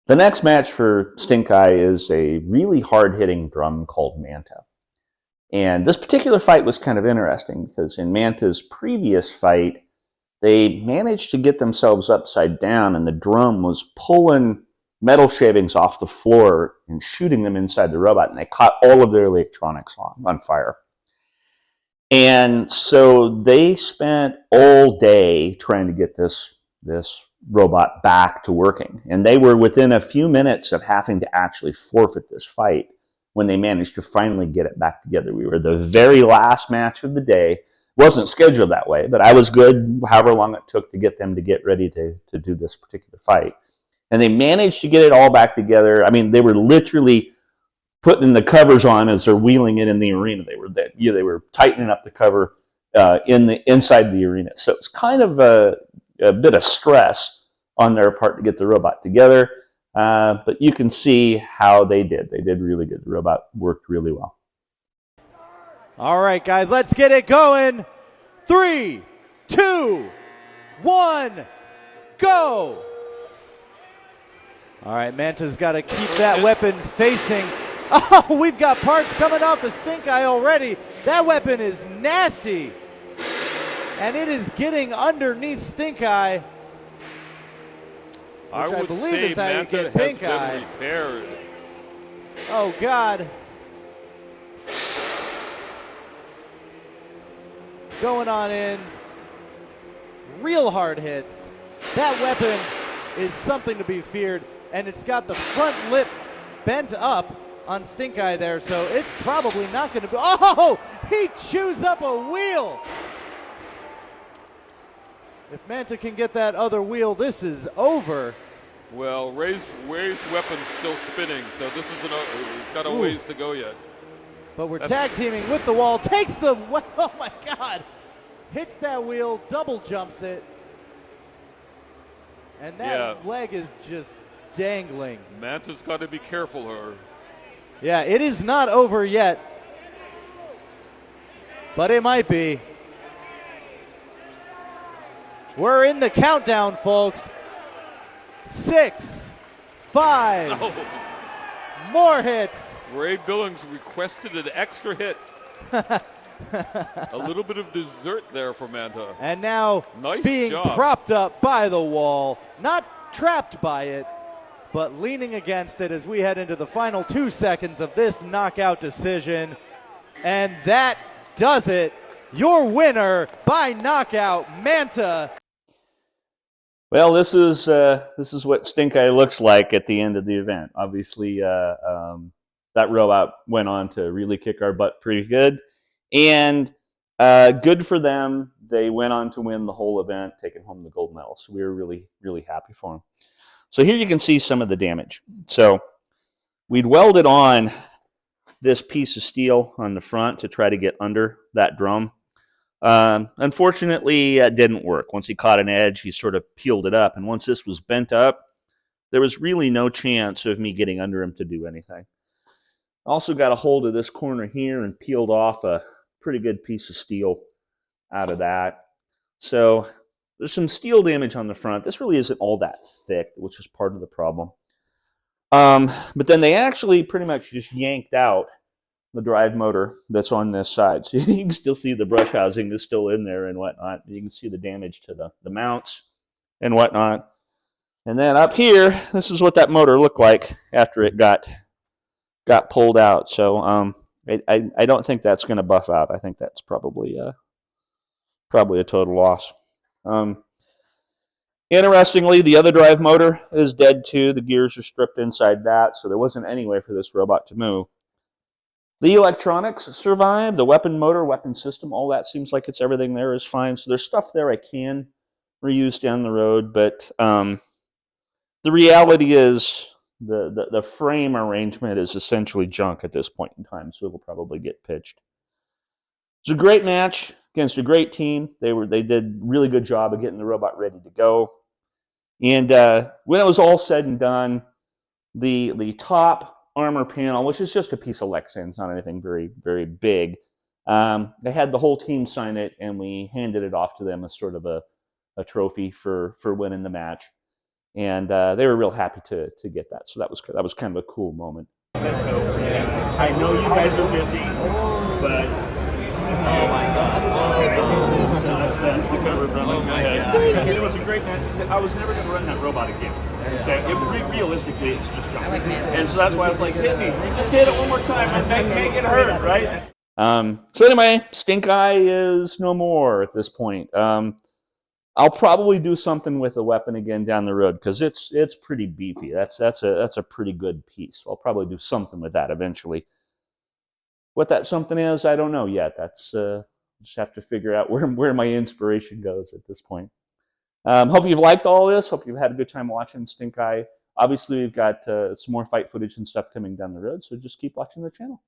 The next match for Stink Eye is a really hard-hitting drum called Manta. And this particular fight was kind of interesting because in Manta's previous fight, they managed to get themselves upside down and the drum was pulling metal shavings off the floor and shooting them inside the robot, and they caught all of their electronics on fire. And so they spent all day trying to get this robot back to working. And they were within a few minutes of having to actually forfeit this fight when they managed to finally get it back together. We were the very last match of the day. Wasn't scheduled that way, but I was good however long it took to get them to get ready to do this particular fight. And they managed to get it all back together. I mean, they were literally putting the covers on as they're wheeling it in the arena. They were tightening up the cover inside the arena. So it's kind of a bit of stress on their part to get the robot together. But you can see how they did. They did really good. The robot worked really well. All right, guys, let's get it going. 3, 2, 1, go. All right, Manta's got to keep that weapon facing. Oh, we've got parts coming off the Stink Eye already. That weapon is nasty. And it is getting underneath Stink Eye. I believe is how you get Pink Eye. Repaired. Oh, God. Going on in. Real hard hits. That weapon is something to be feared. And it's got the front lip bent up on Stink Eye there, so it's probably not going to be. Oh, he chews up a wheel. If Manta can get that other wheel, this is over. Well, Ray's weapon's still spinning, so this isn't. It's got a ways to go yet. But we're tag teaming with the wall. Takes the. Oh my God! Hits that wheel, double jumps it, and that leg is just dangling. Manta's got to be careful here. Yeah, it is not over yet, but it might be. We're in the countdown, folks. 6, 5, more hits. Ray Billings requested an extra hit. A little bit of dessert there for Manta. And now nice being job. Propped up by the wall, not trapped by it, but leaning against it as we head into the final 2 seconds of this knockout decision. And that does it. Your winner by knockout, Manta. Well, this is what Stink Eye looks like at the end of the event. Obviously, that robot went on to really kick our butt pretty good. And good for them. They went on to win the whole event, taking home the gold medal. So we were really, really happy for them. So here you can see some of the damage. So we'd welded on this piece of steel on the front to try to get under that drum. Unfortunately, it didn't work. Once he caught an edge, he sort of peeled it up. And once this was bent up, there was really no chance of me getting under him to do anything. Also got a hold of this corner here and peeled off a pretty good piece of steel out of that. So there's some steel damage on the front. This really isn't all that thick, which is part of the problem. But then they actually pretty much just yanked out the drive motor that's on this side. So you can still see the brush housing is still in there and whatnot. You can see the damage to the mounts and whatnot. And then up here, this is what that motor looked like after it got pulled out. So I don't think that's going to buff out. I think that's probably a total loss. Interestingly, the other drive motor is dead too. The gears are stripped inside that, so there wasn't any way for this robot to move. The electronics survived, the weapon motor, weapon system, all that seems like everything there is fine. So there's stuff there I can reuse down the road, but the reality is the frame arrangement is essentially junk at this point in time, so it'll probably get pitched. It's a great match against a great team. They did a really good job of getting the robot ready to go. And when it was all said and done, the top armor panel, which is just a piece of Lexan, it's not anything very, very big, they had the whole team sign it, and we handed it off to them as sort of a trophy for winning the match. and they were real happy to get that. So that was kind of a cool moment. I know you guys are busy, but oh my God, that's the cover from it. Go ahead. It was a great match. I was never going to run that robot again. So realistically, it's just gone. And so that's why I was like, hit me, just hit it one more time and make it hurt, right? So anyway, Stink Eye is no more at this point. I'll probably do something with the weapon again down the road because it's pretty beefy. That's a pretty good piece. So I'll probably do something with that eventually. What that something is, I don't know yet. That's just have to figure out where my inspiration goes at this point. Hope you've liked all this. Hope you've had a good time watching Stink Eye. Obviously, we've got some more fight footage and stuff coming down the road, so just keep watching the channel.